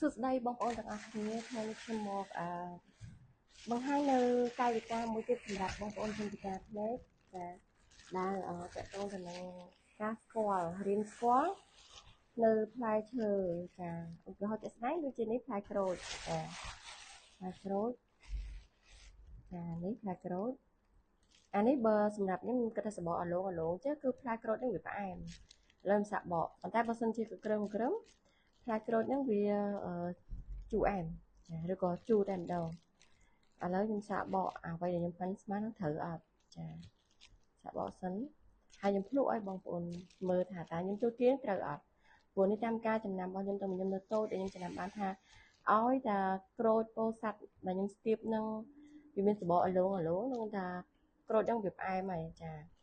សួស្តីបងប្អូនទាំងអស់គ្នាថ្ងៃនេះខ្ញុំមកបង្ហាញនៅកាយវិការមួយទៀតសម្រាប់បងប្អូនជនពិការភ្នែកដែលតកតងទៅនឹងការស្គាល់រៀនស្គាល់នៅផ្លែឈើចាឧទាហរណ៍ជាក់ស្ដែងដូចជានេះផ្លែក្រូចចាផ្លែក្រូចចានេះផ្លែក្រូចអានេះបើសម្រាប់ខ្ញុំគិតថាសបកអាឡូងចេះគឺផ្លែក្រូចនេះវាផ្អែមឥឡូវសាក់បកប៉ុន្តែបើសិនជាក្រឹមផ្លែក្រូចហ្នឹងវាជូរអែមឬក៏ជូរតែម្ដងឥឡូវខ្ញុំសាកបកអ្វីដែលខ្ញុំប៉ាន់ស្មានហ្នឹងត្រូវអត់ចាសាកបកសិនហើយខ្ញុំភ្លក់ឲ្យបងប្អូនមើលថាតើខ្ញុំចូលទាញត្រូវអត់ព្រោះនេះតាមការចំណាំរបស់ខ្ញុំទៅខ្ញុំនៅតូចដែលខ្ញុំចំណាំបានថាឲ្យតែក្រូចពោធិ៍សាត់ដែលខ្ញុំស្ទាបនឹងវាមានសបកអាឡូងនឹងថាក្រូចហ្នឹងវាផ្អែមហើយចា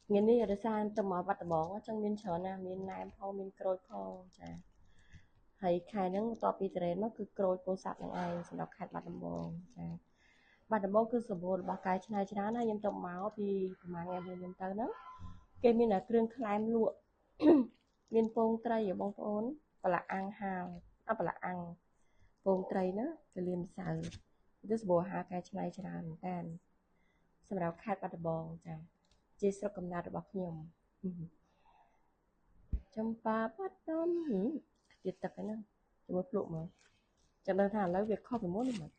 ថ្ងៃនេះរសារទៅមកវត្តដំបងអញ្ចឹងមានច្រើនណាស់មានណែមផងមានក្រូចផងចាហើយខែហ្នឹងបន្ទាប់ពីត្រេនមកគឺក្រូចពោធិ៍សាត់ហ្នឹងឯងសម្រាប់ខេត្តបាត់ដំបងចាបាត់ដំបងគឺសម្បូររបស់កែច្នៃច្រើនហើយខ្ញុំទៅមកពីប្រហែលថ្ងៃមុនខ្ញុំទៅហ្នឹងគេមានតែគ្រឿងក្លែមលក់មានពងត្រីបងប្អូនប្រឡាក់អាំងហាលប្រឡាក់អាំងពងត្រីណាទៅលាយម្សៅគឺសម្បូរអាហារកែច្នៃច្រើនមែនតើសម្រាប់ខេត្តបាត់ដំបងចាជាស្រុកកំណើតរបស់ខ្ញុំចំប៉ាបាត់ដំទៀតទឹកហ្នឹងជាមួយភ្លក់មកចាំដឹងថាឥឡូវវាខុសពីមុនហ្នឹង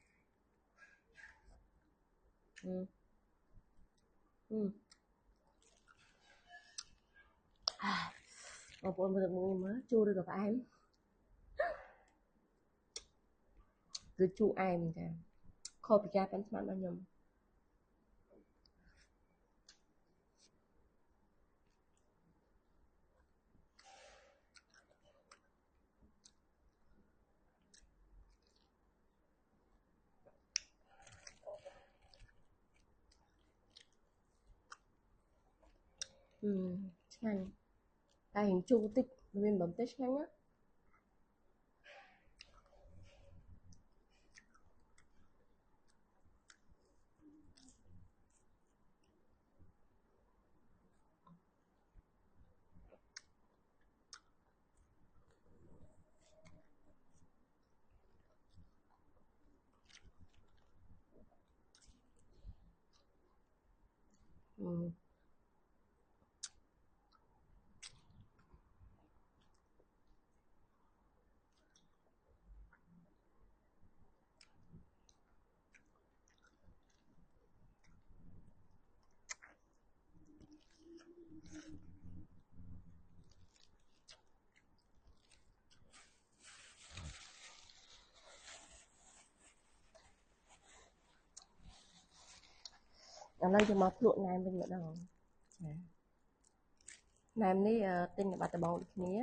បងប្អូនមើលមើលជូរឬក៏ផ្អែមគឺជូរអែមចាខុសពីការប៉ាន់ស្មានរបស់ខ្ញុំឆ្ងាញ់តែរៀងជូរតិចមានបន្តិចឆ្ងាញ់ណាឥឡូវយើងមកភ្លក់ណែមវិញម្ដងចាណែមនេះទិញនៅបាត់ដំបងដូចគ្នា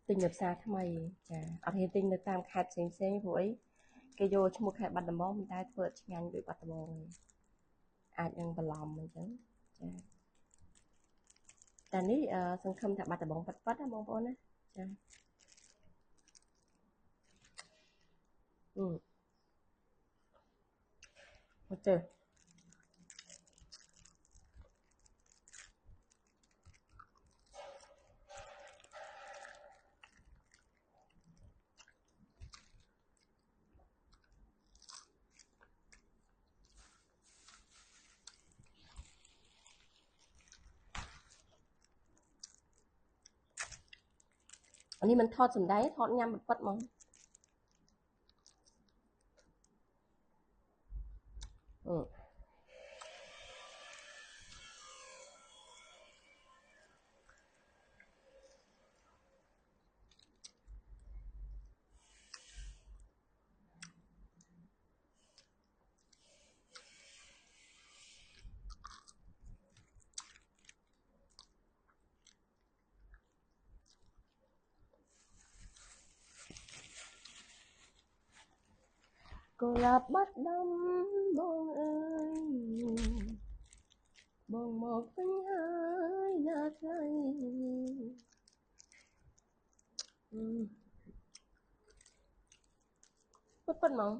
ទិញនៅផ្សារថ្មីចាអត់ហ៊ានទិញនៅតាមខេត្តផ្សេងព្រោះអីគេយកឈ្មោះខេត្តបាត់ដំបងប៉ុន្តែធ្វើឆ្ងាញ់ដូចបាត់ដំបងអាចនឹងបន្លំអញ្ចឹងចាតែនេះសង្ឃឹមថាបាត់ដំបងប៉ិតណាបងប្អូនណាចាអូចេះអានេះមិនថតសំដែងថតញ៉ាំប៉ិតហ្មងកុលាបបាត់ដំបងអើយបងមកវិញហើយណាថ្ងៃប៉ិតហ្មង